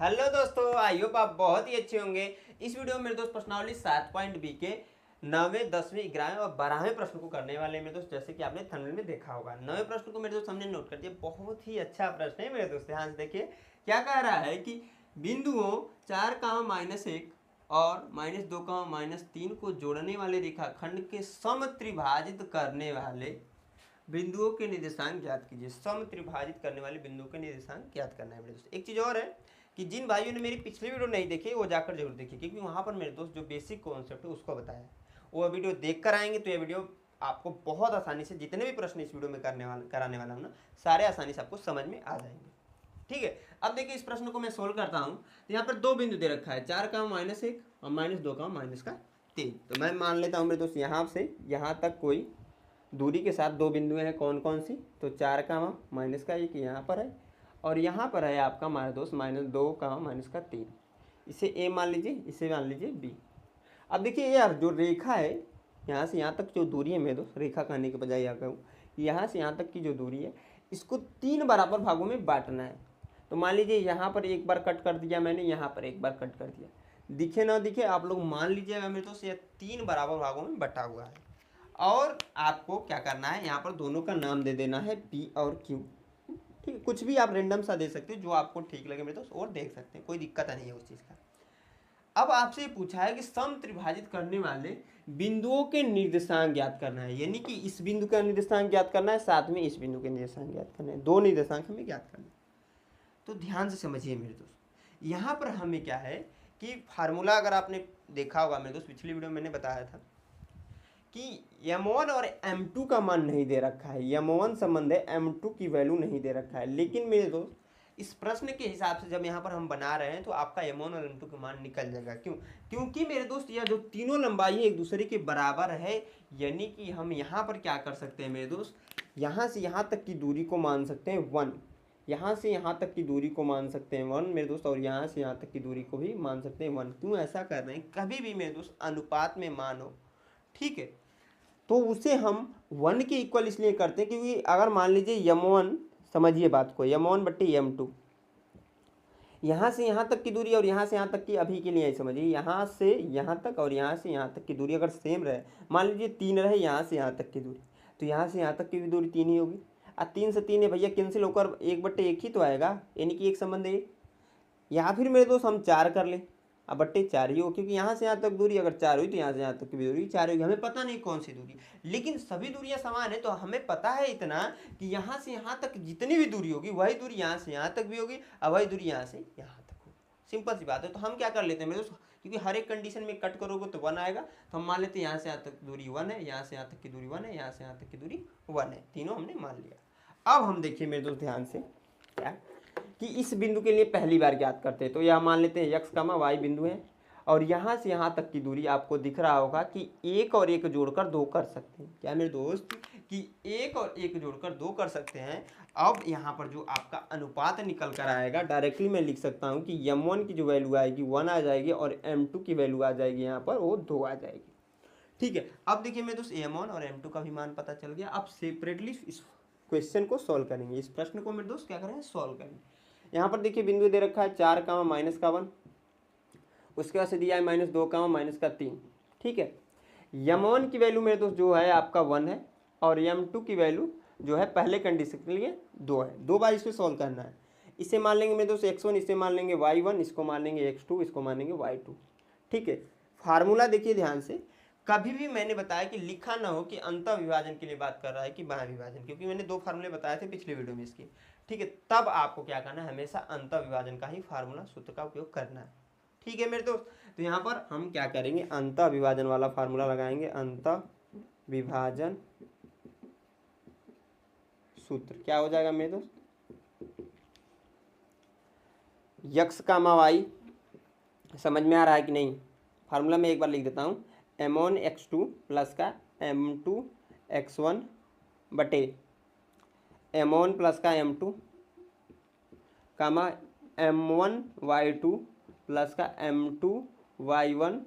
Hello दोस्तों, I hope आप बहुत ही अच्छे होंगे। इस वीडियो में मेरे दोस्त प्रश्नावली 7 पॉइंट बी के 9वें 10वें 11वें और 12वें प्रश्न को करने वाले हैं मेरे दोस्त। जैसे कि आपने थंबनेल में देखा होगा 9वें प्रश्न को मेरे दोस्त हमने नोट कर दिया। बहुत ही अच्छा प्रश्न है मेरे दोस्त, ध्यान से देखिए क्या कह रहा है कि बिंदुओं 4, और -2, -3 को जोड़ने वाले रेखाखंड के समत्रिभाजित करने वाले बिंदुओं के निर्देशांक ज्ञात कीजिए। समत्रिभाजित करने वाले बिंदुओं के निर्देशांक ज्ञात करना है मेरे दोस्त। एक चीज और है कि जिन भाइयों ने मेरी पिछली वीडियो नहीं देखी वो जाकर जरूर देखिए, क्योंकि वहां पर मेरे दोस्त जो बेसिक कॉन्सेप्ट है उसको बताया। वो वीडियो देख कर आएंगे तो ये वीडियो आपको बहुत आसानी से, जितने भी प्रश्न इस वीडियो में कराने वाला हूँ ना, सारे आसानी से आपको समझ में आ जाएंगे। ठीक है, अब देखिए इस प्रश्न को मैं सोल्व करता हूँ। तो यहाँ पर दो बिंदु दे रखा है, 4 का -1 और -2 का -3। तो मैं मान लेता हूँ मेरे दोस्त यहाँ से यहाँ तक कोई दूरी के साथ दो बिंदुएं हैं। कौन कौन सी? तो 4 का -1 यहाँ पर है और यहाँ पर है आपका हमारे दोस्त -2 का -3। इसे ए मान लीजिए, इसे मान लीजिए बी। अब देखिए यार, जो रेखा है यहाँ से यहाँ तक जो दूरी है मेरे दोस्त, रेखा कहने के बजाय यहाँ कहूँ, यहाँ से यहाँ तक की जो दूरी है इसको 3 बराबर भागों में बांटना है। तो मान लीजिए यहाँ पर एक बार कट कर दिया मैंने, यहाँ पर एक बार कट कर दिया। दिखे ना दिखे आप लोग मान लीजिएगा मेरे दोस्त, ये 3 बराबर भागों में बटा हुआ है। और आपको क्या करना है, यहाँ पर दोनों का नाम दे देना है पी और क्यू। ठीक है, कुछ भी आप रेंडम सा दे सकते हो जो आपको ठीक लगे मेरे दोस्त, और देख सकते हैं, कोई दिक्कत नहीं है उस चीज़ का। अब आपसे पूछा है कि समत्रिभाजित करने वाले बिंदुओं के निर्देशांक ज्ञात करना है, यानी कि इस बिंदु का निर्देशांक ज्ञात करना है, साथ में इस बिंदु के निर्देशांक ज्ञात करना है। दो निर्देशांक हमें ज्ञात करना है। तो ध्यान से समझिए मेरे दोस्त, यहाँ पर हमें क्या है कि फार्मूला अगर आपने देखा होगा मेरे दोस्त, पिछली वीडियो में मैंने बताया था कि m1 और m2 का मान नहीं दे रखा है। m1 संबंध है, m2 की वैल्यू नहीं दे रखा है। लेकिन मेरे दोस्त इस प्रश्न के हिसाब से जब यहाँ पर हम बना रहे हैं तो आपका m1 और m2 का मान निकल जाएगा। क्यों? क्योंकि मेरे दोस्त यह जो तीनों लंबाई है एक दूसरे के बराबर है, यानी कि हम यहाँ पर क्या कर सकते हैं मेरे दोस्त, यहाँ से यहाँ तक की दूरी को मान सकते हैं 1, यहाँ से यहाँ तक की दूरी को मान सकते हैं 1 मेरे दोस्त, और यहाँ से यहाँ तक की दूरी को भी मान सकते हैं 1। क्यों ऐसा कर रहे हैं? कभी भी मेरे दोस्त अनुपात में मान हो, ठीक है, तो उसे हम 1 के इक्वल इसलिए करते हैं क्योंकि अगर मान लीजिए m1, समझिए बात को, m1/m2, यहाँ से यहाँ तक की दूरी और यहाँ से यहाँ तक की, अभी के लिए समझिए, यहाँ से यहाँ तक और यहाँ से यहाँ तक की दूरी अगर सेम रहे, मान लीजिए 3 रहे यहाँ से यहाँ तक की दूरी, तो यहाँ से यहाँ तक की भी दूरी 3 ही होगी। अब 3 से 3 है भैया, कैंसिल होकर 1/1 ही तो आएगा, यानी कि एक संबंध है। या फिर मेरे दोस्त हम 4 कर लें, अब 4 ही हो, क्योंकि यहाँ से यहाँ तक दूरी अगर 4 हुई तो यहाँ से यहाँ तक की भी दूरी 4 होगी। हमें पता नहीं कौन सी दूरी, लेकिन सभी दूरियां समान है। तो हमें पता है इतना कि यहाँ से यहाँ तक जितनी भी दूरी होगी वही दूरी यहाँ से यहाँ तक भी होगी और वही दूरी यहाँ से यहाँ तक होगी। सिंपल सी बात है। तो हम क्या कर लेते हैं मेरे दोस्त, क्योंकि हर एक कंडीशन में कट करोगे तो 1 आएगा, तो हम मान लेते हैं यहाँ से यहाँ तक दूरी 1 है, यहाँ से यहाँ तक की दूरी 1 है, यहाँ से यहाँ तक की दूरी 1 है, तीनों हमने मान लिया। अब हम देखिए मेरे दोस्त ध्यान से क्या कि इस बिंदु के लिए पहली बार ज्ञात करते हैं। तो यह मान लेते हैं x, y बिंदु है और यहाँ से यहाँ तक की दूरी आपको दिख रहा होगा कि 1 और 1 जोड़कर 2 कर सकते हैं। क्या मेरे दोस्त कि 1 और 1 जोड़कर 2 कर सकते हैं। अब यहाँ पर जो आपका अनुपात निकल कर आएगा, डायरेक्टली मैं लिख सकता हूँ कि m1 की जो वैल्यू आएगी 1 आ जाएगी और m2 की वैल्यू आ जाएगी यहाँ पर वो 2 आ जाएगी। ठीक है, अब देखिए मेरे दोस्त m1 और m2 का भी मान पता चल गया। अब सेपरेटली इस क्वेश्चन को सॉल्व करेंगे, इस प्रश्न को मेरे दोस्त क्या करेंगे, सॉल्व करेंगे। यहाँ पर देखिए बिंदु दे रखा है 4, -1, उसके बाद से दिया है -2, -3। ठीक है, m1 की वैल्यू मेरे दोस्त जो है आपका 1 है और m2 की वैल्यू जो है पहले कंडीशन के लिए 2 है। 2 बार इसमें सॉल्व करना है। इसे मान लेंगे मेरे दोस्त x1, इसे मान लेंगे y1, इसको मान लेंगे x2, इसको मान लेंगे y2। ठीक है, फार्मूला देखिए ध्यान से, कभी भी मैंने बताया कि लिखा ना हो कि अंतः विभाजन के लिए बात कर रहा है कि बाह्य विभाजन, क्योंकि मैंने 2 फार्मूले बताए थे पिछले वीडियो में इसकी। ठीक है, तब आपको क्या करना है, हमेशा अंतः विभाजन का ही फार्मूला सूत्र का उपयोग करना है। ठीक है मेरे दोस्त, तो यहाँ पर हम क्या करेंगे, अंतः विभाजन वाला फार्मूला लगाएंगे। अंतः विभाजन सूत्र क्या हो जाएगा मेरे दोस्त, x, y, समझ में आ रहा है कि नहीं? फार्मूला में एक बार लिख देता हूँ, m1 x2 प्लस का m2 x1 बटे m1 प्लस का m2 कामा m1 y2 प्लस का m2 y1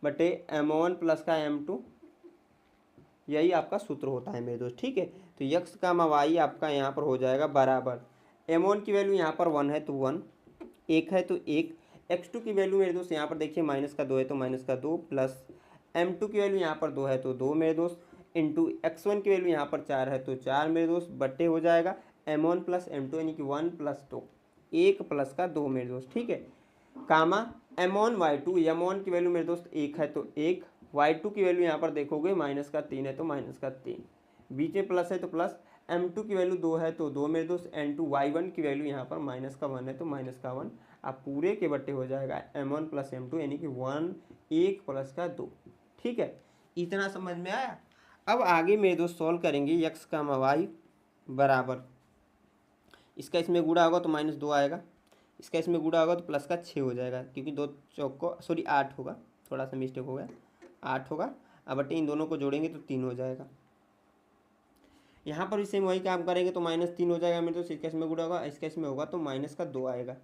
बटे m1 प्लस का m2, यही आपका सूत्र होता है मेरे दोस्त। ठीक है, तो x, y आपका यहाँ पर हो जाएगा बराबर, m1 की वैल्यू यहाँ पर 1 है तो 1 1 है तो 1, x2 की वैल्यू मेरे दोस्त यहाँ पर देखिए माइनस का 2 है तो माइनस का 2 प्लस m2 की वैल्यू यहाँ पर 2 है तो 2 मेरे दोस्त इंटू x1 की वैल्यू यहाँ पर 4 है तो 4 मेरे दोस्त बट्टे हो जाएगा m1 प्लस m2 यानी कि 1 प्लस 2, 1 प्लस का 2 मेरे दोस्त, ठीक है। कामा m1 y2, m1 की वैल्यू मेरे दोस्त 1 है तो 1, y2 की वैल्यू यहाँ पर देखोगे माइनस का 3 है तो माइनस का 3, बीच में प्लस है तो प्लस, m2 की वैल्यू 2 है तो 2 मेरे दोस्त, n2 y1 की वैल्यू यहाँ पर माइनस का 1 है तो माइनस का 1, अब पूरे के बट्टे हो जाएगा m1 प्लस m2 यानी कि 1, 1 प्लस का 2, ठीक है। इतना समझ में आया। अब आगे मेरे दोस्त सॉल्व करेंगे x का y बराबर, इसका इसमें गुणा होगा तो माइनस 2 आएगा, इसका इसमें गुणा होगा तो प्लस का 6 हो जाएगा, क्योंकि 2 चौक को सॉरी 8 होगा, थोड़ा सा मिस्टेक हो गया, 8 होगा। अब बटे इन दोनों को जोड़ेंगे तो 3 हो जाएगा। यहाँ पर भी सेम वही काम करेंगे तो माइनस 3 हो जाएगा मेरे दोस्त, इसका इसमें गुणा होगा, इसका इसमें होगा तो माइनस का 2 आएगा,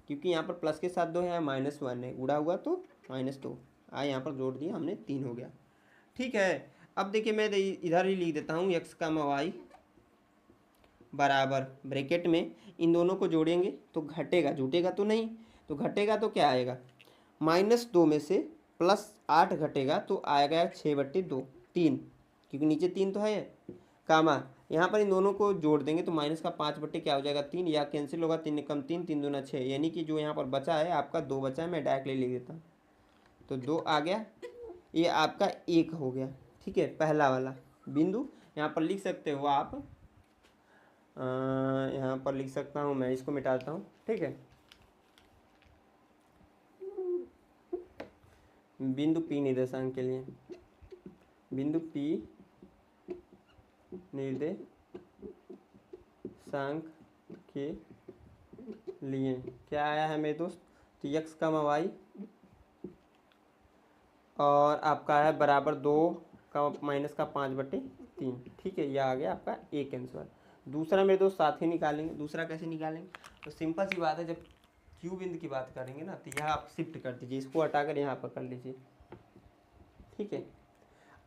क्योंकि यहाँ पर प्लस के साथ 2 है, माइनस 1 है, गुणा हुआ तो माइनस 2 यहाँ पर जोड़ दिया हमने, 3 हो गया, ठीक है। अब देखिए मैं इधर ही लिख देता हूँ x का y बराबर ब्रैकेट में इन दोनों को जोड़ेंगे तो घटेगा, जुटेगा तो नहीं, तो घटेगा तो क्या आएगा, -2 में से +8 घटेगा तो आएगा 6/2, 3, क्योंकि नीचे 3 तो है, कामा यहाँ पर इन दोनों को जोड़ देंगे तो माइनस का 5 बट्टे क्या हो जाएगा 3, या कैंसिल होगा, 3 कम 3, 3 दूना 6, यानी कि जो यहाँ पर बचा है आपका 2 बचा है, मैं डायरेक्टली लिख देता हूँ तो 2 आ गया, ये आपका 1 हो गया, ठीक है। पहला वाला बिंदु यहाँ पर लिख सकते हो आप, यहाँ पर लिख सकता हूँ मैं, इसको मिटाता हूँ, ठीक है। बिंदु P निर्देशांक के लिए, बिंदु P निर्देशांक के लिए क्या आया है मेरे दोस्त, तो x का y और आपका है बराबर 2 का माइनस का 5/3, ठीक है। यह आ गया आपका एक आंसर। दूसरा मेरे दोस्त साथ ही निकालेंगे, दूसरा कैसे निकालेंगे, तो सिंपल सी बात है, जब क्यू बिंदु की बात करेंगे ना तो यह आप शिफ्ट कर दीजिए, इसको हटाकर यहाँ पर कर लीजिए, ठीक है।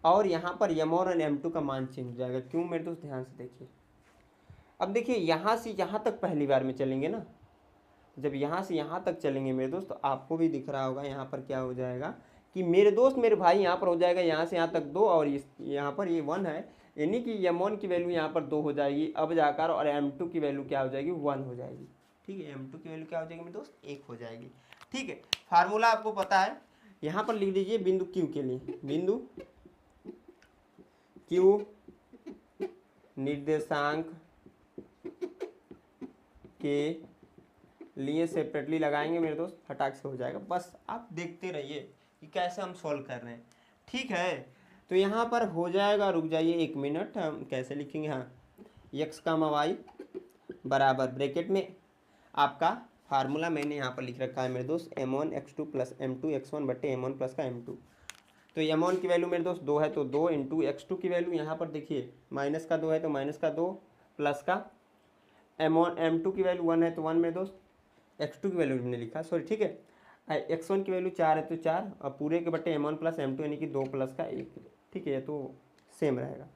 और यहाँ पर m1 और m2 का मान चेंज हो जाएगा, क्यों मेरे दोस्त ध्यान से देखिए। अब देखिए यहाँ से यहाँ तक पहली बार में चलेंगे ना, जब यहाँ से यहाँ तक चलेंगे मेरे दोस्त तो आपको भी दिख रहा होगा यहाँ पर क्या हो जाएगा कि मेरे दोस्त मेरे भाई यहाँ पर हो जाएगा यहाँ से यहाँ तक 2 और यहाँ पर ये 1 है, यानी कि m1 की वैल्यू यहाँ पर 2 हो जाएगी अब जाकर, और m2 की वैल्यू क्या हो जाएगी 1 हो जाएगी, ठीक है। m2 की वैल्यू क्या हो जाएगी मेरे दोस्त 1 हो जाएगी, ठीक है। फार्मूला आपको पता है, यहाँ पर लिख लीजिए बिंदु Q के लिए, बिंदु Q निर्देशांक के लिए सेपरेटली लगाएंगे मेरे दोस्त, फटाक से हो जाएगा, बस आप देखते रहिए कि कैसे हम सॉल्व कर रहे हैं, ठीक है। तो यहाँ पर हो जाएगा, रुक जाइए 1 मिनट, हम कैसे लिखेंगे, हाँ x का y बराबर ब्रैकेट में आपका फार्मूला मैंने यहाँ पर लिख रखा है मेरे दोस्त, m1 x2 plus m2 x1 बट्टे m1 प्लस का m2। तो m1 की वैल्यू मेरे दोस्त 2 है तो 2 इंटू x2 की वैल्यू यहाँ पर देखिए माइनस का 2 है तो माइनस का 2 प्लस का m2 की वैल्यू 1 है तो 1 मेरे दोस्त, x2 की वैल्यू हमने लिखा सॉरी, ठीक है। x1 की वैल्यू 4 है तो 4, और पूरे के बट्टे m1 प्लस m2 यानी कि 2 प्लस का 1, ठीक है, तो सेम रहेगा।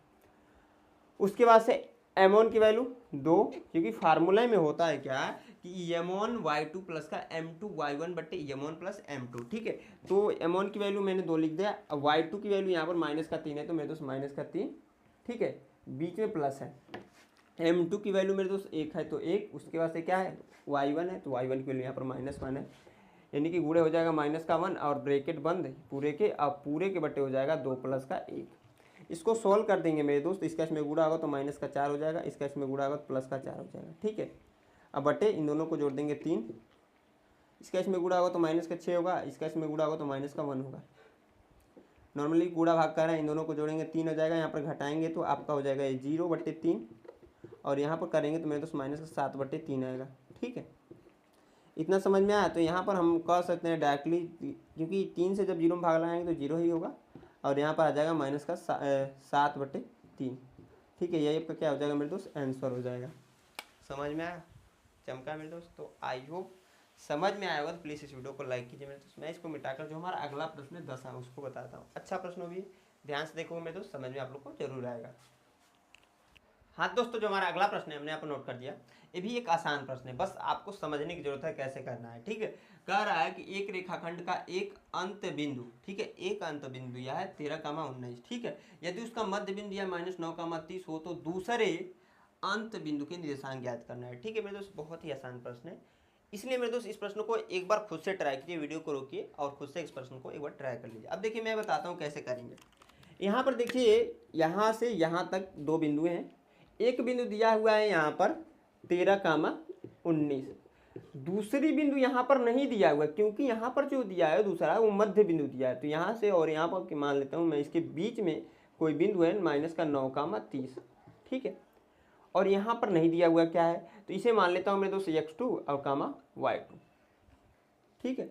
उसके बाद से m1 की वैल्यू 2, क्योंकि फार्मूला में होता है क्या कि m1 y2 प्लस का m2 y1 बट्टे m1 प्लस m2, ठीक है। तो m1 की वैल्यू मैंने 2 लिख दिया, y2 की वैल्यू यहाँ पर माइनस का 3 है तो मेरे दोस्त माइनस का 3, ठीक है, बीच में प्लस है। m2 की वैल्यू मेरे दोस्त 1 है तो 1, उसके बाद से क्या है y1 है तो y1 की वैल्यू यहाँ पर -1 है, यानी कि गुणे हो जाएगा माइनस का 1 और ब्रैकेट बंद पूरे के, अब पूरे के बट्टे हो जाएगा 2 प्लस का 1। इसको सॉल्व कर देंगे मेरे दोस्त, इसका इसमें गुणा होगा तो माइनस का 4 हो जाएगा, इसका इसमें गुणा होगा तो प्लस का 4 हो जाएगा, ठीक है। अब बटे इन दोनों को जोड़ देंगे 3, इसका इसमें गुणा होगा तो माइनस का 6 होगा, इसका इसमें गुणा होगा तो माइनस का 1 होगा। नॉर्मली गुणा भाग कर रहे हैं, इन दोनों को जोड़ेंगे 3 हो जाएगा, यहाँ पर घटाएंगे तो आपका हो जाएगा 0/3, और यहाँ पर करेंगे तो मेरे दोस्त माइनस का 7/3 आएगा, ठीक है। इतना समझ में आया। तो यहाँ पर हम कह सकते हैं डायरेक्टली, क्योंकि 3 से जब 0 में भाग लगाएंगे तो 0 ही होगा, और यहाँ पर आ जाएगा माइनस का 7/3, ठीक है। यही आपका क्या हो जाएगा मेरे दोस्त आंसर हो जाएगा। समझ में आया, चमका मेरे दोस्त। तो आई होप समझ में आया होगा, तो प्लीज़ इस वीडियो को लाइक कीजिए मेरे दोस्त। मैं इसको मिटाकर जो हमारा अगला प्रश्न है 10 है उसको बताता हूँ। अच्छा प्रश्न भी ध्यान से देखोगे मेरे दोस्त, समझ में आप लोग को जरूर आएगा। हाँ दोस्तों, जो हमारा अगला प्रश्न है हमने यहाँ पर नोट कर दिया, ये भी एक आसान प्रश्न है, बस आपको समझने की जरूरत है कैसे करना है। ठीक है, कह रहा है कि एक रेखाखंड का एक अंत बिंदु, ठीक है, एक अंत बिंदु यह है 13,19, ठीक है, यदि उसका मध्य बिंदु यह -9,30 हो तो दूसरे अंत बिंदु के निर्देशांक ज्ञात करना है। ठीक है मेरे दोस्त, बहुत ही आसान प्रश्न है, इसलिए मेरे दोस्त इस प्रश्न को एक बार खुद से ट्राई कीजिए, वीडियो को रोकिए और खुद से इस प्रश्न को एक बार ट्राई कर लीजिए। अब देखिए मैं बताता हूँ कैसे करेंगे। यहाँ पर देखिए, यहाँ से यहाँ तक दो बिंदु हैं, एक बिंदु दिया हुआ है यहाँ पर 13,19, दूसरी बिंदु यहाँ पर नहीं दिया हुआ क्योंकि यहाँ पर जो दिया है दूसरा वो मध्य बिंदु दिया है, तो यहाँ से और यहाँ पर मान लेता हूँ मैं इसके बीच में कोई बिंदु है -9,30, ठीक है, और यहाँ पर नहीं दिया हुआ क्या है, तो इसे मान लेता हूँ मेरे दोस्त x2 और y2, ठीक है,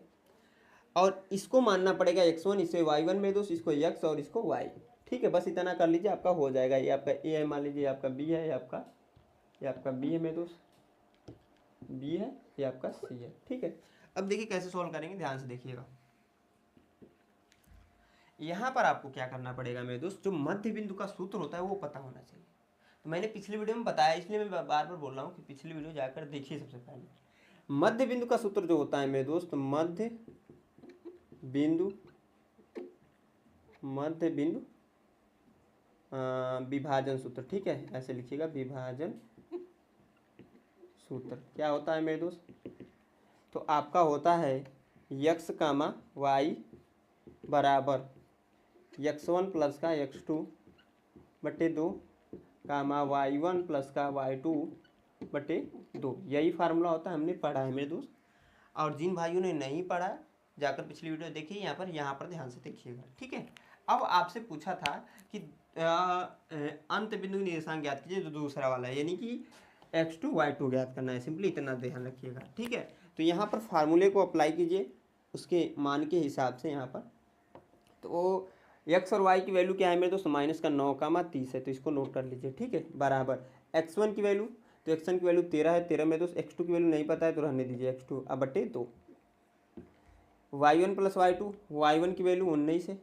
और इसको मानना पड़ेगा x1, इसे y1 मेरे दोस्त, इसको x और इसको y, ठीक है, बस इतना कर लीजिए आपका हो जाएगा। ये आपका a है, मान लीजिए आपका b है, ये आपका b है मेरे दोस्त, b है, ये आपका c है, ठीक है। अब देखिए कैसे सॉल्व करेंगे, ध्यान से देखिएगा। यहाँ पर आपको क्या करना पड़ेगा मेरे दोस्त, जो मध्य बिंदु का सूत्र होता है वो पता होना चाहिए। तो मैंने पिछली वीडियो में बताया, इसलिए मैं बार बार बोल रहा हूँ कि पिछली वीडियो जाकर देखिए। सबसे पहले मध्य बिंदु का सूत्र जो होता है मेरे दोस्त, मध्य बिंदु विभाजन सूत्र, ठीक है, ऐसे लिखिएगा, विभाजन सूत्र क्या होता है मेरे दोस्त, तो आपका होता है x, y बराबर x1 प्लस का x2 बटे 2, y1 प्लस का y2 बटे 2, यही फार्मूला होता है, हमने पढ़ा है मेरे दोस्त। और जिन भाइयों ने नहीं पढ़ा जाकर पिछली वीडियो देखिए, यहाँ पर ध्यान से देखिएगा, ठीक है। अब आपसे पूछा था कि अंत बिंदु निर्देशांक ज्ञात कीजिए, जो दूसरा वाला है, यानी कि x2 y2 ज्ञात करना है, सिंपली इतना ध्यान रखिएगा, ठीक है। तो यहाँ पर फार्मूले को अप्लाई कीजिए उसके मान के हिसाब से। यहाँ पर तो x और y की वैल्यू क्या है मेरे दोस्त, -9,30 है, तो इसको नोट कर लीजिए, ठीक है, बराबर x1 की वैल्यू, तो x1 की वैल्यू 13 है, 13 में दोस्त, x2 की वैल्यू नहीं पता है तो रहने दीजिए, x2 अब बटे 2, y1 प्लस y2, y1 की वैल्यू 19 है,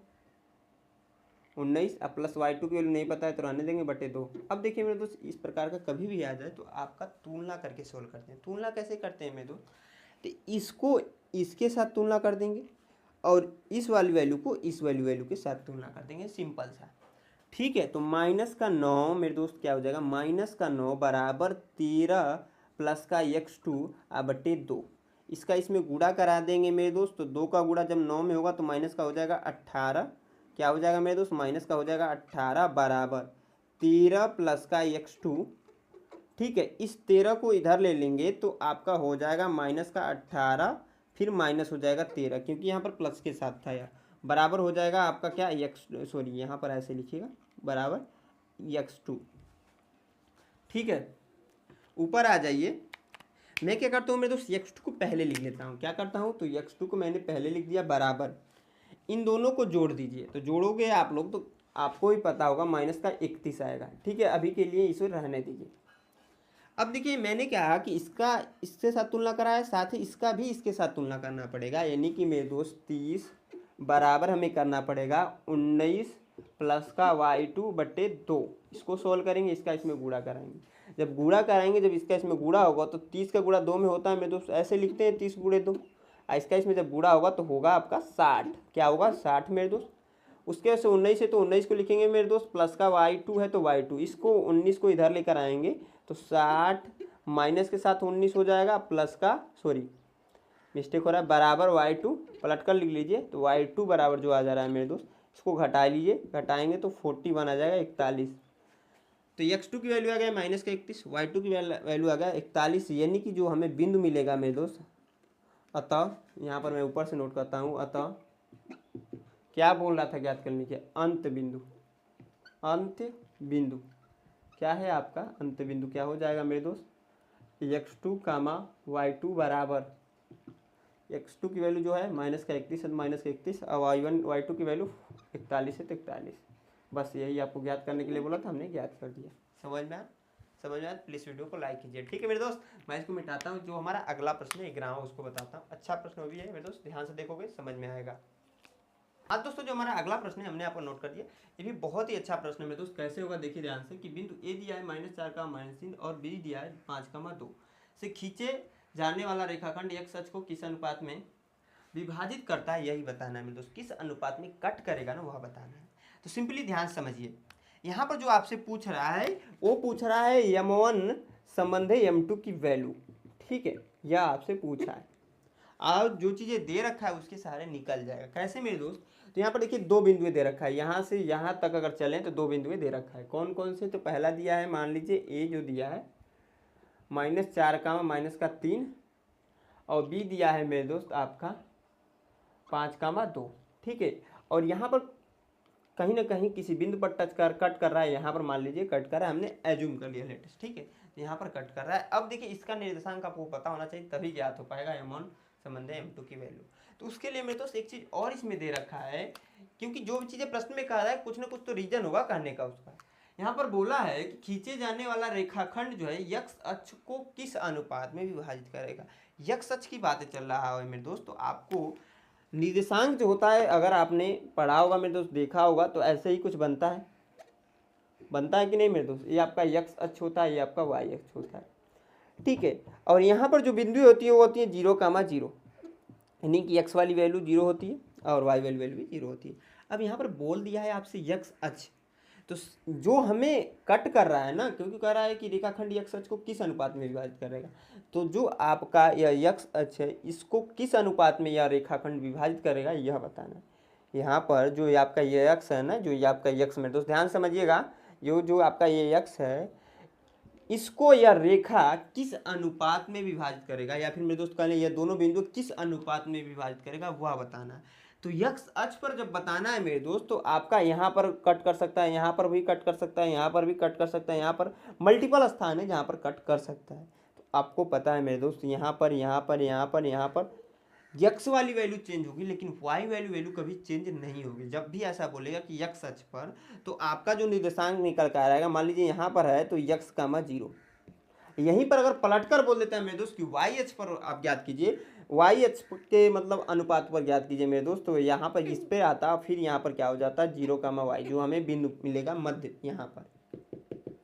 19 अब प्लस y2 की वैल्यू नहीं पता है तो रहने देंगे, बटे 2। अब देखिए मेरे दोस्त, इस प्रकार का कभी भी आ जाए तो आपका तुलना करके सोल्व करते हैं। तुलना कैसे करते हैं मेरे दोस्त, तो इसको इसके साथ तुलना कर देंगे और इस वाली वैल्यू को इस वाली वैल्यू के साथ तुलना कर देंगे, सिंपल सा, ठीक है। तो -9 मेरे दोस्त क्या हो जाएगा, -9 बराबर 13 प्लस का x2 बटे 2, इसका इसमें गुणा करा देंगे मेरे दोस्त, तो 2 का गुणा जब 9 में होगा तो माइनस का हो जाएगा 18, क्या हो जाएगा मेरे दोस्त, माइनस का हो जाएगा 18 बराबर 13 प्लस का x2, ठीक है। इस 13 को इधर ले लेंगे तो आपका हो जाएगा माइनस का 18, फिर माइनस हो जाएगा 13, क्योंकि यहाँ पर प्लस के साथ था यार, बराबर हो जाएगा आपका क्या यहाँ पर ऐसे लिखिएगा, बराबर x2, ठीक है। ऊपर आ जाइए, मैं क्या करता हूँ मेरे दोस्त, x2 को पहले लिख लेता हूँ, क्या करता हूँ, तो x2 को मैंने पहले लिख दिया, बराबर इन दोनों को जोड़ दीजिए, तो जोड़ोगे आप लोग तो आपको ही पता होगा -31 आएगा, ठीक है। अभी के लिए इसे रहने दीजिए। अब देखिए मैंने कहा कि इसका इसके साथ तुलना करा है, साथ ही इसका भी इसके साथ तुलना करना पड़ेगा, यानी कि मेरे दोस्त 30 बराबर हमें करना पड़ेगा 19 प्लस का y2 बटे 2, इसको सोल्व करेंगे, इसका इसमें गुणा कराएंगे, जब गुणा कराएंगे, जब इसका इसमें गुणा होगा तो 30 का गुणा 2 में होता है मेरे दोस्त, ऐसे लिखते हैं 30 गुणे 2, इसका इसमें जब गुणा होगा तो होगा आपका 60, क्या होगा 60 मेरे दोस्त। उसके वजह से 19 है तो 19 को लिखेंगे मेरे दोस्त, प्लस का y2 है तो y2, इसको 19 को इधर लेकर आएंगे तो 60 माइनस के साथ 19 हो जाएगा, प्लस का मिस्टेक हो रहा है, बराबर y2 पलट कर लिख लीजिए, तो y2 बराबर जो आ जा रहा है मेरे दोस्त, इसको घटा लीजिए, घटाएंगे तो 41 आ जाएगा, 41, तो x2 की वैल्यू आ गया -31, y2 की वैल्यू आ गया 41, यानी कि जो हमें बिंदु मिलेगा मेरे दोस्त, अतः यहाँ पर मैं ऊपर से नोट करता हूँ, अतः क्या बोल रहा था ज्ञात करने के, अंत बिंदु क्या है आपका, अंत बिंदु क्या हो जाएगा मेरे दोस्त, x2 y2 बराबर x2 की वैल्यू जो है -31 है, -31 और y2 की वैल्यू 41 है तो 41, बस यही आपको ज्ञात करने के लिए बोला था, हमने ज्ञात कर दिया। समझ में आया, प्लीज़ वीडियो को लाइक कीजिए, ठीक है मेरे दोस्त। मैं इसको मिटाता हूँ, जो हमारा अगला प्रश्न है 11वां उसको बताता हूँ, अच्छा प्रश्न भी है मेरे दोस्त, ध्यान से देखोगे समझ में आएगा। हाँ दोस्तों, जो हमारा अगला प्रश्न है हमने आपको नोट कर दिया, ये भी बहुत ही अच्छा प्रश्न है मेरे दोस्त। कैसे होगा देखिए ध्यान से, कि बिंदु ए दिया है -4, -3 और बी दिया है 5, 2, से खींचे जाने वाला रेखाखंड एक्स अक्ष को किस अनुपात में विभाजित करता है, यही बताना है मेरे दोस्त। किस अनुपात में कट करेगा ना, वह बताना है। तो सिंपली ध्यान समझिए, यहाँ पर जो आपसे पूछ रहा है वो पूछ रहा है m1 संबंध है m2 की वैल्यू, ठीक है, यह आपसे पूछा है। और जो चीज़ें दे रखा है उसके सहारे निकल जाएगा। कैसे मेरे दोस्त? तो यहाँ पर देखिए दो बिंदुएं दे रखा है, यहाँ से यहाँ तक अगर चलें तो दो बिंदुएं दे रखा है। कौन कौन से? तो पहला दिया है, मान लीजिए ए जो दिया है -4, -3, और बी दिया है मेरे दोस्त आपका 5, 2, ठीक है। और यहाँ पर कहीं ना कहीं किसी बिंदु पर कट कर रहा है, यहाँ पर मान लीजिए कट कर रहा है, हमने एज्यूम कर लिया लेटेस्ट, ठीक है, यहाँ पर कट कर रहा है। अब देखिए इसका निर्देशांक आपको पता होना चाहिए, तभी ज्ञात हो पाएगा m1 संबंध है m2 की वैल्यू। तो उसके लिए मेरे दोस्त एक चीज़ और इसमें दे रखा है, क्योंकि जो भी चीज़ें प्रश्न में कह रहा है कुछ ना कुछ तो रीजन होगा कहने का उसका। यहाँ पर बोला है कि खींचे जाने वाला रेखाखंड जो है यक्ष अक्ष को किस अनुपात में विभाजित करेगा। यक्ष अक्ष की बातें चल रहा है मेरे दोस्त। तो आपको निर्देशांक जो होता है, अगर आपने पढ़ा होगा मेरे दोस्त, देखा होगा, तो ऐसे ही कुछ बनता है कि नहीं मेरे दोस्त? ये आपका यक्ष अक्ष होता है, ये आपका वाई अक्ष होता है, ठीक है। और यहाँ पर जो बिंदु होती है वो होती है 0, यानी कि एक्स वाली वैल्यू 0 होती है और वाई वाली वैल्यू भी 0 होती है। अब यहाँ पर बोल दिया है आपसे यक्ष अक्ष, तो जो हमें कट कर रहा है ना, क्योंकि कह रहा है कि रेखाखंड यक्ष अक्ष को किस अनुपात में विभाजित करेगा, तो जो आपका यह यक्ष अक्ष है इसको किस अनुपात में यह रेखाखंड विभाजित करेगा, यह बताना है। यहाँ पर जो आपका ये यक्ष है ना, जो ये आपका यक्ष में, दोस्त ध्यान समझिएगा, जो आपका ये यक्ष है इसको यह रेखा किस अनुपात में विभाजित करेगा, या फिर मेरे दोस्त कह लें यह दोनों बिंदु किस अनुपात में विभाजित करेगा, वह बताना है। तो यक्ष अक्ष पर जब बताना है मेरे दोस्त, तो आपका यहाँ पर कट कर सकता है, यहाँ पर भी कट कर सकता है, यहाँ पर भी कट कर सकता है, यहाँ पर मल्टीपल स्थान है जहाँ पर कट कर सकता है। तो आपको पता है मेरे दोस्त, यहाँ पर यहाँ पर यक्ष वाली वैल्यू चेंज होगी, लेकिन वाई वैल्यू कभी चेंज नहीं होगी। जब भी ऐसा बोलेगा कि यक्ष अक्ष पर, तो आपका जो निर्देशांक निकल कर आएगा, मान लीजिए यहाँ पर है तो यक्ष, 0। यहीं पर अगर पलटकर बोल देता है मेरे दोस्त कि वाई अक्ष पर आप ज्ञात कीजिए, वाई अक्ष के मतलब अनुपात पर ज्ञात कीजिए मेरे दोस्त, तो यहाँ पर इस पे आता, फिर यहाँ पर क्या हो जाता है 0, जो हमें बिंदु मिलेगा मध्य, यहाँ पर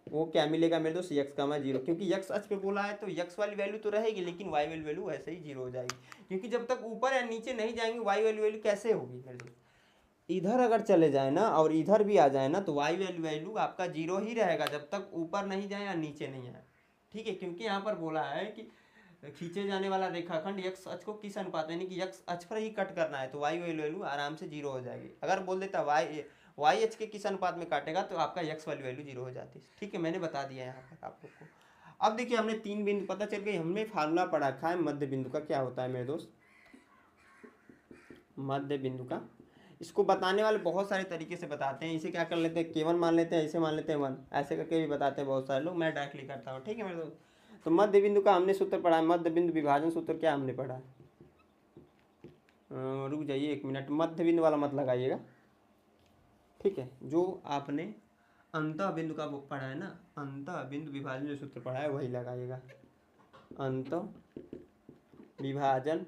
वो क्या मिलेगा मेरे दोस्त, यक्स, 0, क्योंकि यक्स अक्ष पे बोला है तो यक्स वाली वैल्यू तो रहेगी, लेकिन वाई वाली वैल्यू ऐसे ही 0 हो जाएगी, क्योंकि जब तक ऊपर या नीचे नहीं जाएंगे वाई वाली वैल्यू कैसे होगी मेरे दोस्त? इधर अगर चले जाए ना और इधर भी आ जाए ना, तो वाई वैल्यू आपका 0 ही रहेगा जब तक ऊपर नहीं जाए या नीचे नहीं आए, ठीक है। क्योंकि यहाँ पर बोला है कि खींचे जाने वाला रेखाखंड यक्स अक्ष को किस अनुपात, यानी कि यक्स अक्ष पर ही कट करना है, तो वाई वैल्यू आराम से 0 हो जाएगी। अगर बोल देता वाई एच के किस अनुपात में काटेगा, तो आपका यक्स वाली वैल्यू 0 हो जाती है, ठीक है। मैंने बता दिया यहाँ पर आप लोग को। अब देखिए हमने 3 बिंदु पता चल गई, हमने फार्मूला पढ़ा रखा है मध्य बिंदु का क्या होता है मेरे दोस्त। मध्य बिंदु का इसको बताने वाले बहुत सारे तरीके से बताते हैं। इसे क्या कर लेते हैं, K1 मान लेते हैं, इसे मान लेते हैं 1, ऐसे करके भी बताते हैं बहुत सारे लोग, मैं डायरेक्टली करता हूँ, ठीक है मेरे दोस्त। तो मध्य बिंदु का हमने सूत्र पढ़ा है, मध्य बिंदु विभाजन सूत्र क्या हमने पढ़ा है, रुक जाइए 1 मिनट, मध्य बिंदु वाला मत लगाइएगा, ठीक है। जो आपने अंतः बिंदु का पढ़ा है ना, अंतः बिंदु विभाजन जो सूत्र पढ़ा है वही लगाइएगा, अंतः विभाजन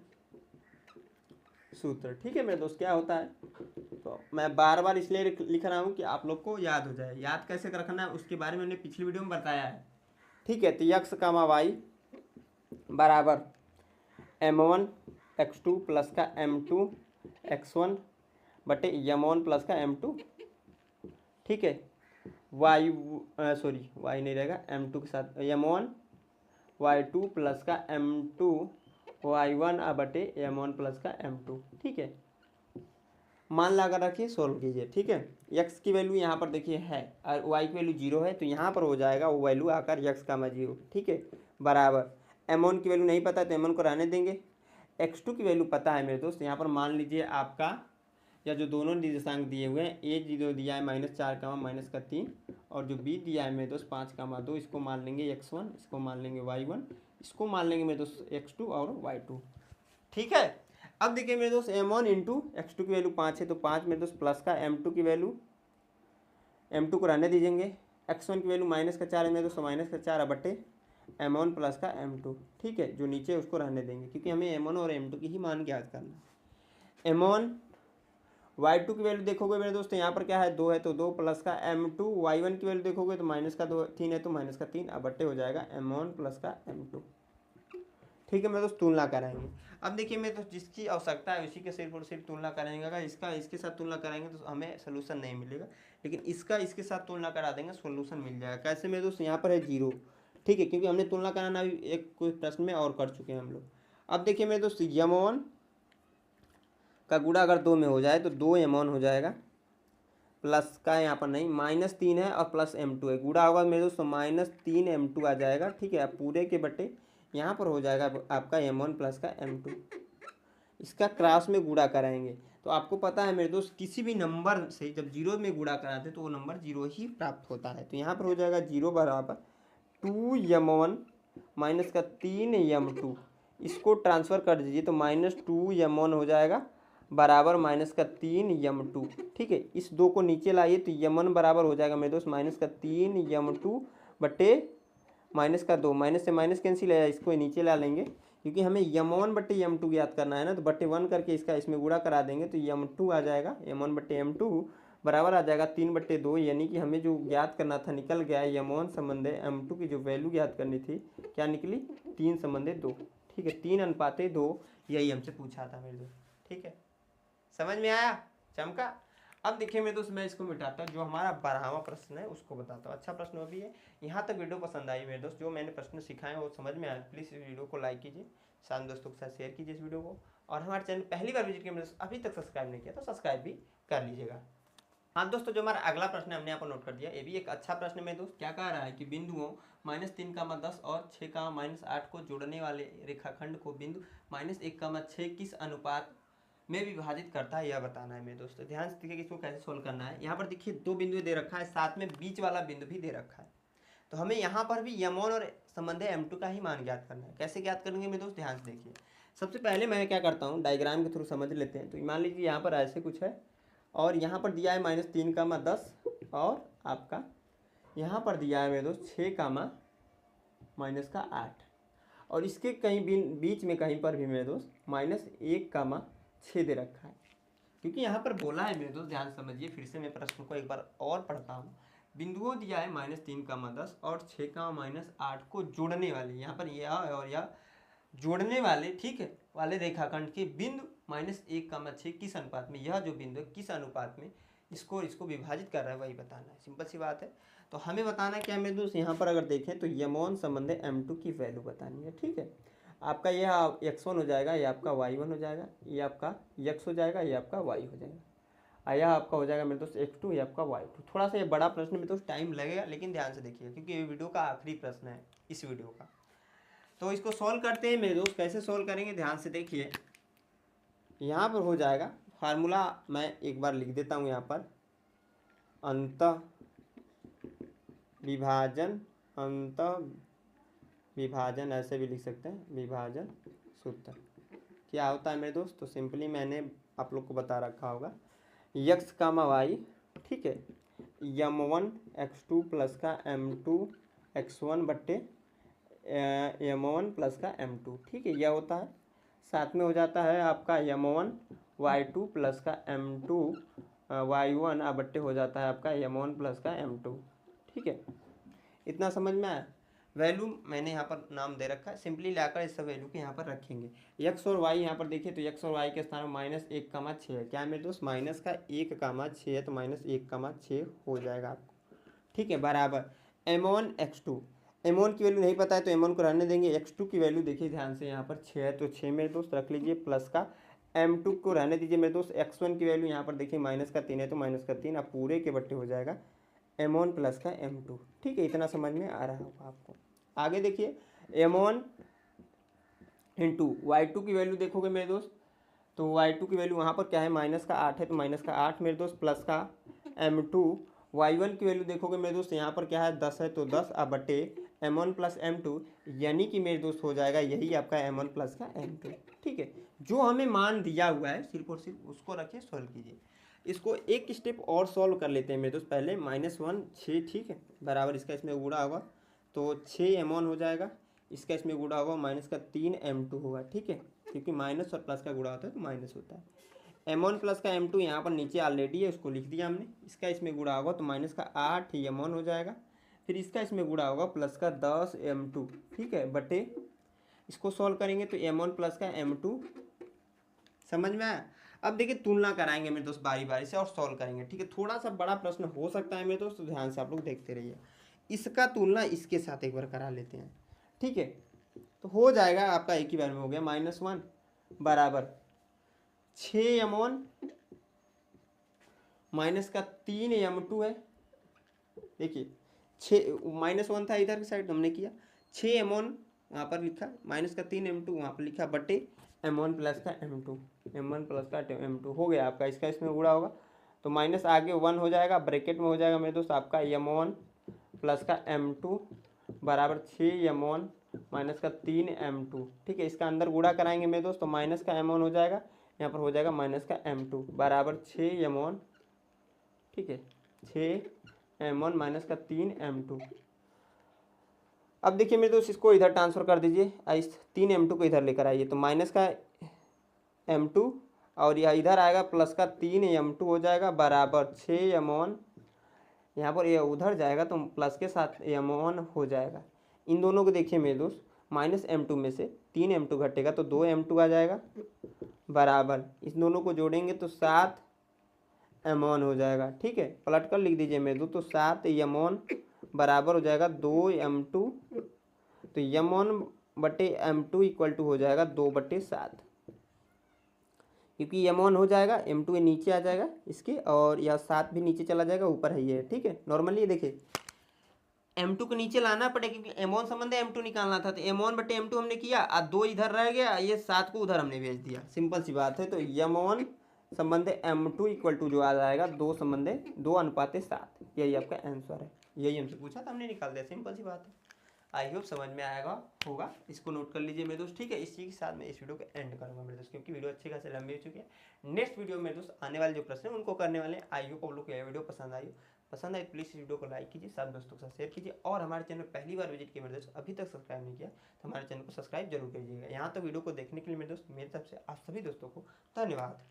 सूत्र, ठीक है मेरे दोस्त। क्या होता है, तो मैं बार बार इसलिए लिख रहा हूँ कि आप लोग को याद हो जाए। याद कैसे रखना है उसके बारे में मैंने पिछली वीडियो में बताया है, ठीक है। तो यक्स, वाई बराबर m1 x2 प्लस का m2 x1 बटे m1 प्लस का m2, ठीक है। वाई नहीं रहेगा, m2 के साथ m1 y2 प्लस का m2 y1 बटे m1 प्लस का m2, ठीक है। मान लगा रखिए, सोल्व कीजिए, ठीक है। x की वैल्यू यहाँ पर देखिए है और y की वैल्यू 0 है, तो यहाँ पर हो जाएगा वो वैल्यू आकर x, 0, ठीक है, बराबर m1 की वैल्यू नहीं पता तो m1 को रहने देंगे, x2 की वैल्यू पता है मेरे दोस्त। यहाँ पर मान लीजिए आपका या जो दोनों निर्देशांक दिए हुए हैं, a0 दिया है -4, -3, और जो b दिया है मेरे दोस्त 5, 2, इसको मान लेंगे x1, इसको मान लेंगे y1, इसको मान लेंगे मेरे दोस्त x2 और y2, ठीक है। अब देखिए मेरे दोस्त m1 इंटू x2 की वैल्यू 5 है, तो 5 मेरे दोस्त प्लस का m2 की वैल्यू, m2 को रहने दीजिएंगे, x1 की वैल्यू -4 है मेरे दोस्त, -4 बटे m1 प्लस का m2, ठीक है। जो नीचे उसको रहने देंगे, क्योंकि हमें m1 और m2 की ही मान ज्ञात करना। m1 y2 की वैल्यू देखोगे मेरे दोस्त, यहाँ पर क्या है 2 है, तो 2 प्लस का m2, y1 की वैल्यू देखोगे तो -3 है, तो -3 अब बट्टे हो जाएगा m1 प्लस का m2, ठीक है मेरे दोस्त, तुलना कराएंगे। अब देखिए मेरे दोस्त, जिसकी आवश्यकता है उसी के सिर्फ और सिर्फ तुलना कराएंगे। अगर इसका इसके साथ तुलना कराएंगे तो हमें सोल्यूशन नहीं मिलेगा, लेकिन इसका इसके साथ तुलना करा देंगे सोल्यूशन मिल जाएगा। कैसे मेरे दोस्त, यहाँ पर है 0, ठीक है, क्योंकि हमने तुलना कराना भी एक कोई प्रश्न में और कर चुके हैं हम लोग। अब देखिए मेरे दोस्त, यमोन का गुणा अगर 2 में हो जाए तो 2 यमोन हो जाएगा, प्लस का यहाँ पर नहीं, -3 है और प्लस m2 है, गुणा होगा मेरे दोस्तों -3 m2 आ जाएगा, ठीक है। अब पूरे के बटे यहाँ पर हो जाएगा आपका m1 प्लस का m2। इसका क्रॉस में गुणा कराएंगे तो आपको पता है मेरे दोस्त, किसी भी नंबर से जब 0 में गुणा कराते तो वो नंबर 0 ही प्राप्त होता है। तो यहाँ पर हो जाएगा 0 बराबर 2m1 माइनस का 3m2, इसको ट्रांसफ़र कर दीजिए तो -2m1 हो जाएगा बराबर माइनस का 3m2, ठीक है। इस 2 को नीचे लाइए तो m1 बराबर हो जाएगा मेरे दोस्त माइनस का 3m2 बटे माइनस का 2, माइनस से माइनस कैंसिल है, इसको नीचे ला लेंगे क्योंकि हमें m1 बटे m2 याद करना है ना, तो बटे 1 करके इसका इसमें गुणा करा देंगे तो m2 आ जाएगा, m1 बटे m2 बराबर आ जाएगा 3 बटे 2, यानी कि हमें जो ज्ञात करना था निकल गया। m1 संबंधे m2 की जो वैल्यू ज्ञात करनी थी क्या निकली, 3 संबंधे 2, ठीक है, 3:2, यही हमसे पूछा था मेरे दोस्त, ठीक है। समझ में आया, चमका। अब देखिए मेरे दोस्त, मैं इसको मिटाता हूँ, जो हमारा 12वां प्रश्न है उसको बताता हूँ। अच्छा प्रश्न वो भी है। यहाँ तक वीडियो पसंद आई मेरे दोस्त, जो मैंने प्रश्न सिखाए वो समझ में आया, प्लीज़ इस वीडियो को लाइक कीजिए, साथ दोस्तों के साथ शेयर कीजिए इस वीडियो को, और हमारे चैनल पहली बार विजिट किया मेरे दोस्त, अभी तक सब्सक्राइब नहीं किया तो सब्सक्राइब भी कर लीजिएगा। हाँ दोस्तों, जो हमारा अगला प्रश्न है हमने यहाँ पर नोट कर दिया, ये भी एक अच्छा प्रश्न है मेरे दोस्त। क्या कह रहा है कि बिंदुओं -3, 10 और 6, -8 को जोड़ने वाले रेखाखंड को बिंदु -1, 6 किस अनुपात में विभाजित करता है, यह बताना है मेरे दोस्तों। ध्यान से देखिए इसको कैसे सोल्व करना है। यहाँ पर देखिए 2 बिंदु दे रखा है, साथ में बीच वाला बिंदु भी दे रखा है, तो हमें यहाँ पर भी m1 और संबंधे m2 का ही मान ज्ञात करना है। कैसे ज्ञात करेंगे मेरे दोस्त, ध्यान से देखिए। सबसे पहले मैं क्या करता हूँ, डायग्राम के थ्रू समझ लेते हैं। तो मान लीजिए यहाँ पर ऐसे कुछ है और यहाँ पर दिया है -3, 10 और आपका यहाँ पर दिया है मेरे दोस्त 6, -8 और इसके कहीं बीच में कहीं पर भी मेरे दोस्त -1, 6 दे रखा है। क्योंकि यहाँ पर बोला है मेरे दोस्त, ध्यान समझिए, फिर से मैं प्रश्न को एक बार और पढ़ता हूँ। बिंदुओं दिया है -3, 10 और 6, -8 को जोड़ने वाले, यहाँ पर यह और यह जोड़ने वाले, ठीक है, वाले रेखाखंड के बिंदु -1, 6 किस अनुपात में, यह जो बिंदु है किस अनुपात में इसको विभाजित कर रहा है, वही बताना है। सिंपल सी बात है। तो हमें बताना क्या मेरे दोस्त, यहाँ पर अगर देखें तो m1 संबंधे m2 की वैल्यू बतानी है, ठीक है। आपका यह x1 हो जाएगा, ये आपका y1 हो जाएगा, ये आपका x हो जाएगा, ये आपका y हो जाएगा, यह आपका हो जाएगा मेरे दोस्त x2, ये आपका y2। थोड़ा सा ये बड़ा प्रश्न मेरे दोस्त टाइम लगेगा, लेकिन ध्यान से देखिएगा क्योंकि ये वीडियो का आखिरी प्रश्न है इस वीडियो का। तो इसको सॉल्व करते हैं मेरे दोस्त। कैसे सॉल्व करेंगे, ध्यान से देखिए। यहाँ पर हो जाएगा फार्मूला, मैं एक बार लिख देता हूँ यहाँ पर, अंतः विभाजन ऐसे भी लिख सकते हैं, विभाजन सूत्र क्या होता है मेरे दोस्त। तो सिंपली मैंने आप लोग को बता रखा होगा, x, y, ठीक है, m1 x2 प्लस का m2 x1 बट्टे m1 प्लस का m2, ठीक है, यह होता है। साथ में हो जाता है आपका m1 y2 प्लस का m2 y1 बट्टे हो जाता है आपका m1 प्लस का m2, ठीक है। इतना समझ में आया। वैल्यू मैंने यहाँ पर नाम दे रखा है, सिंपली लाकर इस सब वैल्यू के यहाँ पर रखेंगे। x और y यहाँ पर देखिए तो x और y के स्थान में -1, 6 है। क्या है मेरे दोस्त, -1, 6 है तो -1, 6 हो जाएगा आपको, ठीक है, बराबर m1 x2। m1 की वैल्यू नहीं पता है तो m1 को रहने देंगे। x2 की वैल्यू देखिए ध्यान से, यहाँ पर 6 है तो 6 मेरे दोस्त रख लीजिए, प्लस का m2 को रहने दीजिए मेरे दोस्त। x1 की वैल्यू यहाँ पर देखिए -3 है तो -3, अब पूरे के बट्टे हो जाएगा m1 प्लस का m2, ठीक है। इतना समझ में आ रहा होगा आपको। आगे देखिए m1 इंटू y2 की वैल्यू देखोगे मेरे दोस्त, तो y2 की वैल्यू वहाँ पर क्या है, -8 है तो -8 मेरे दोस्त, प्लस का m2। y1 की वैल्यू देखोगे मेरे दोस्त, यहाँ पर क्या है 10 है तो 10 बटे m1 प्लस m2, यानी कि मेरे दोस्त हो जाएगा यही आपका m1 प्लस का m2, ठीक है। जो हमें मान दिया हुआ है सिर्फ और सिर्फ उसको रखिए, सॉल्व कीजिए। इसको एक स्टेप और सॉल्व कर लेते हैं मेरे दोस्त। पहले -1, 6, ठीक है, बराबर इसका इसमें गुणा होगा तो 6 m1 हो जाएगा, इसका इसमें गुणा होगा -3 m2 होगा, ठीक है, क्योंकि माइनस और प्लस का गुणा होता है तो माइनस होता है। m1 प्लस का m2 यहाँ पर नीचे ऑलरेडी है, उसको लिख दिया हमने। इसका इसमें गुणा होगा तो -8 m1 हो जाएगा, फिर इसका इसमें गुणा होगा प्लस का 10 m2, ठीक है, बटे इसको सॉल्व करेंगे तो m1 प्लस का m2, समझ में आया। अब देखिए तुलना कराएंगे मेरे दोस्त बारी बारी से और सॉल्व करेंगे, ठीक है। थोड़ा सा बड़ा प्रश्न हो सकता है मेरे दोस्त, तो ध्यान से आप लोग देखते रहिए। इसका तुलना इसके साथ एक बार करा लेते हैं, ठीक है। तो हो जाएगा आपका एक ही बार में हो गया -1 बराबर 6m1 माइनस का 3m2 है। देखिए 6 -1 था इधर की साइड हमने किया, 6m1 वहाँ पर लिखा माइनस का 3m2 वहाँ पर लिखा बटे m1 प्लस का m2, m1 प्लस का m2 हो गया आपका। इसका इसमें गुणा होगा तो माइनस आगे 1 हो जाएगा, ब्रैकेट में हो जाएगा मेरे दोस्त आपका m1 प्लस का m2 बराबर 6m1 माइनस का 3m2, ठीक है। इसका अंदर गुणा कराएंगे मेरे दोस्त तो माइनस का m1 हो जाएगा, यहाँ पर हो जाएगा माइनस का m2 बराबर 6m1, ठीक है, 6m1 माइनस का 3m2। अब देखिए मेरे दोस्त इसको इधर ट्रांसफर कर दीजिए, इस 3m2 को इधर लेकर आइए तो माइनस का m2 और यह इधर आएगा प्लस का 3m2 हो जाएगा बराबर 6m1, यहाँ पर यह उधर जाएगा तो प्लस के साथ m1 हो जाएगा। इन दोनों को देखिए मेरे दोस्त, -m2 में से 3m2 घटेगा तो 2m2 आ जाएगा बराबर, इस दोनों को जोड़ेंगे तो 7m1 हो जाएगा, ठीक है। पलट कर लिख दीजिए मेरे दोस्त, तो 7m1 बराबर हो जाएगा 2m2, तो m1 बटे m2 इक्वल टू हो जाएगा 2/7, क्योंकि m1 हो जाएगा m2 नीचे आ जाएगा इसके, और यह 7 भी नीचे चला जाएगा, ऊपर है ये, ठीक है। नॉर्मली ये देखिए m2 को नीचे लाना पड़ेगा क्योंकि m1 संबंध है m2 निकालना था, तो m1 बटे m2 हमने किया और 2 इधर रह गया, ये 7 को उधर हमने भेज दिया, सिंपल सी बात है। तो m1 संबंध m2 इक्वल टू जो आ जाएगा 2:7, यही आपका आंसर है। यही हमसे पूछा था, हमने निकाल दिया, सिंपल सी बात है। आई होप समझ में आएगा होगा, इसको नोट कर लीजिए मेरे दोस्त, ठीक है। इसी के साथ मैं इस वीडियो को एंड करूंगा मेरे दोस्त, क्योंकि वीडियो अच्छी खासी लंबी हो चुकी है। नेक्स्ट वीडियो मेरे दोस्त आने वाले जो प्रश्न है उनको करने वाले हैं। आई होप आप लोग को यह वीडियो पसंद आई प्लीज़ इस वीडियो को लाइक कीजिए, साथ दोस्तों के साथ शेयर कीजिए, और हमारे चैनल पहली बार विजिट किया मेरे दोस्त अभी तक सब्सक्राइब नहीं किया तो हमारे चैनल को सब्सक्राइब जरूर कीजिएगा। यहाँ तक वीडियो को देखने के लिए मेरे दोस्त मेरी तरफ से आप सभी दोस्तों को धन्यवाद।